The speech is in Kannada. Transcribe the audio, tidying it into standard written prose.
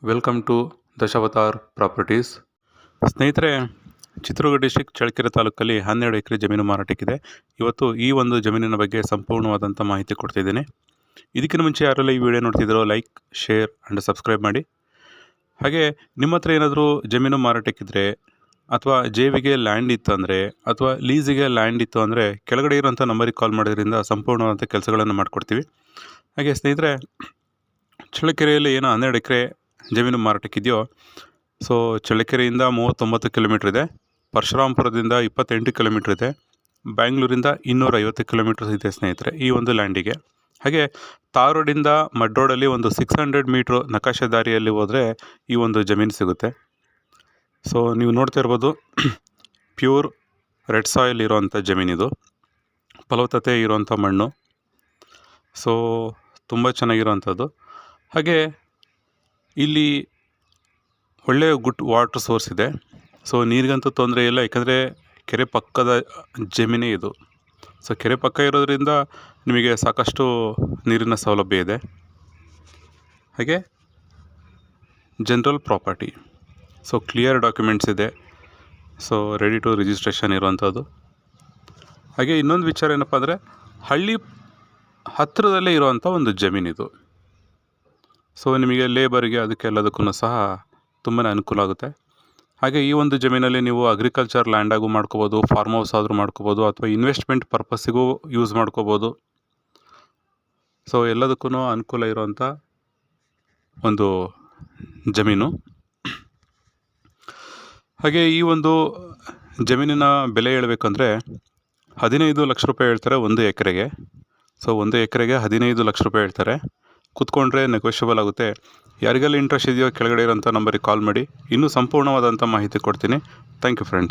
Welcome to Dashavatar properties. ಸ್ನೇಹಿತರೆ, ಚಿತ್ರದುರ್ಗ ಡಿಸ್ಟಿಕ್ ಚಳ್ಳಕೆರೆ ತಾಲೂಕಲ್ಲಿ 12 ಎಕರೆ ಜಮೀನು ಮಾರಾಟಕ್ಕಿದೆ. ಇವತ್ತು ಈ ಒಂದು ಜಮೀನಿನ ಬಗ್ಗೆ ಸಂಪೂರ್ಣವಾದಂಥ ಮಾಹಿತಿ ಕೊಡ್ತಿದ್ದೀನಿ. ಇದಕ್ಕಿಂತ ಮುಂಚೆ ಯಾರೆಲ್ಲ ಈ ವಿಡಿಯೋ ನೋಡ್ತಿದ್ದೀರೋ ಲೈಕ್, ಶೇರ್ ಆ್ಯಂಡ್ ಸಬ್ಸ್ಕ್ರೈಬ್ ಮಾಡಿ. ಹಾಗೆ ನಿಮ್ಮ ಹತ್ರ ಏನಾದರೂ ಜಮೀನು ಮಾರಾಟಕ್ಕಿದ್ರೆ ಅಥವಾ ಜೇವಿಗೆ ಲ್ಯಾಂಡ್ ಇತ್ತು ಅಂದರೆ ಅಥವಾ ಲೀಸಿಗೆ ಲ್ಯಾಂಡ್ ಇತ್ತು ಅಂದರೆ ಕೆಳಗಡೆ ಇರೋಂಥ ನಂಬರಿಗೆ ಕಾಲ್ ಮಾಡೋದ್ರಿಂದ ಸಂಪೂರ್ಣವಾದಂಥ ಕೆಲಸಗಳನ್ನು ಮಾಡಿಕೊಡ್ತೀವಿ. ಹಾಗೆ ಸ್ನೇಹಿತರೆ, ಚಳ್ಳಕೆರೆಯಲ್ಲಿ ಏನು 12 ಎಕರೆ ಜಮೀನು ಮಾರಾಟಕ್ಕಿದೆಯೋ, ಸೊ ಚಳ್ಳಕೆರೆಯಿಂದ 39 ಕಿಲೋಮೀಟ್ರ್ ಇದೆ, ಪರಶುರಾಮಪುರದಿಂದ 28 ಕಿಲೋಮೀಟ್ರ್ ಇದೆ, ಬ್ಯಾಂಗ್ಳೂರಿಂದ 250 ಕಿಲೋಮೀಟರ್ಸ್ ಇದೆ ಸ್ನೇಹಿತರೆ ಈ ಒಂದು ಲ್ಯಾಂಡಿಗೆ. ಹಾಗೆ ತಾರ್ ರೋಡಿಂದ ಮಡ್ ರೋಡಲ್ಲಿ ಒಂದು 600 ಮೀಟ್ರ್ ನಕಾಶೆ ದಾರಿಯಲ್ಲಿ ಹೋದರೆ ಈ ಒಂದು ಜಮೀನು ಸಿಗುತ್ತೆ. ಸೊ ನೀವು ನೋಡ್ತಾ ಇರ್ಬೋದು, ಪ್ಯೂರ್ ರೆಡ್ ಸಾಯಿಲ್ ಇರೋವಂಥ ಜಮೀನಿದು, ಫಲವತ್ತತೆ ಇರೋವಂಥ ಮಣ್ಣು. ಸೊ ತುಂಬ ಚೆನ್ನಾಗಿರೋವಂಥದ್ದು. ಹಾಗೆ ಇಲ್ಲಿ ಒಳ್ಳೆಯ ಗುಡ್ ವಾಟರ್ ಸೋರ್ಸ್ ಇದೆ. ಸೊ ನೀರಿಗಂತೂ ತೊಂದರೆ ಇಲ್ಲ, ಯಾಕಂದರೆ ಕೆರೆ ಪಕ್ಕದ ಜಮೀನೇ ಇದು. ಸೊ ಕೆರೆ ಪಕ್ಕ ಇರೋದ್ರಿಂದ ನಿಮಗೆ ಸಾಕಷ್ಟು ನೀರಿನ ಸೌಲಭ್ಯ ಇದೆ. ಹಾಗೆ general property, so clear documents ಇದೆ. ಸೊ ರೆಡಿ ಟು ರಿಜಿಸ್ಟ್ರೇಷನ್ ಇರುವಂಥದ್ದು. ಹಾಗೆ ಇನ್ನೊಂದು ವಿಚಾರ ಏನಪ್ಪ ಅಂದರೆ, ಹಳ್ಳಿ ಹತ್ತಿರದಲ್ಲೇ ಇರುವಂಥ ಒಂದು ಜಮೀನಿದು. ಸೊ ನಿಮಗೆ ಲೇಬರ್ಗೆ ಅದಕ್ಕೆಲ್ಲದಕ್ಕೂ ಸಹ ತುಂಬಾ ಅನುಕೂಲ ಆಗುತ್ತೆ. ಹಾಗೆ ಈ ಒಂದು ಜಮೀನಲ್ಲಿ ನೀವು ಅಗ್ರಿಕಲ್ಚರ್ ಲ್ಯಾಂಡಾಗೂ ಮಾಡ್ಕೋಬೋದು, ಫಾರ್ಮ್ ಹೌಸ್ ಆದರೂ ಮಾಡ್ಕೋಬೋದು, ಅಥವಾ ಇನ್ವೆಸ್ಟ್ಮೆಂಟ್ ಪರ್ಪಸ್ಸಿಗೂ ಯೂಸ್ ಮಾಡ್ಕೋಬೋದು. ಸೊ ಎಲ್ಲದಕ್ಕೂ ಅನುಕೂಲ ಇರುವಂಥ ಒಂದು ಜಮೀನು. ಹಾಗೆ ಈ ಒಂದು ಜಮೀನಿನ ಬೆಲೆ ಹೇಳಬೇಕಂದ್ರೆ 15 ಲಕ್ಷ ರೂಪಾಯಿ ಹೇಳ್ತಾರೆ ಒಂದು ಎಕರೆಗೆ. ಸೊ ಒಂದು ಎಕರೆಗೆ 15 ಲಕ್ಷ ರೂಪಾಯಿ ಹೇಳ್ತಾರೆ. ಕೂತ್ಕೊಂಡ್ರೆ ನೆಗೋಷಿಯಬಲ್ ಆಗುತ್ತೆ. ಯಾರಿಗೆಲ್ಲ ಇಂಟ್ರೆಸ್ಟ್ ಇದೆಯೋ ಕೆಳಗಡೆ ಇರೋಂಥ ನಂಬರಿಗೆ ಕಾಲ್ ಮಾಡಿ, ಇನ್ನೂ ಸಂಪೂರ್ಣವಾದಂಥ ಮಾಹಿತಿ ಕೊಡ್ತೀನಿ. Thank you friends.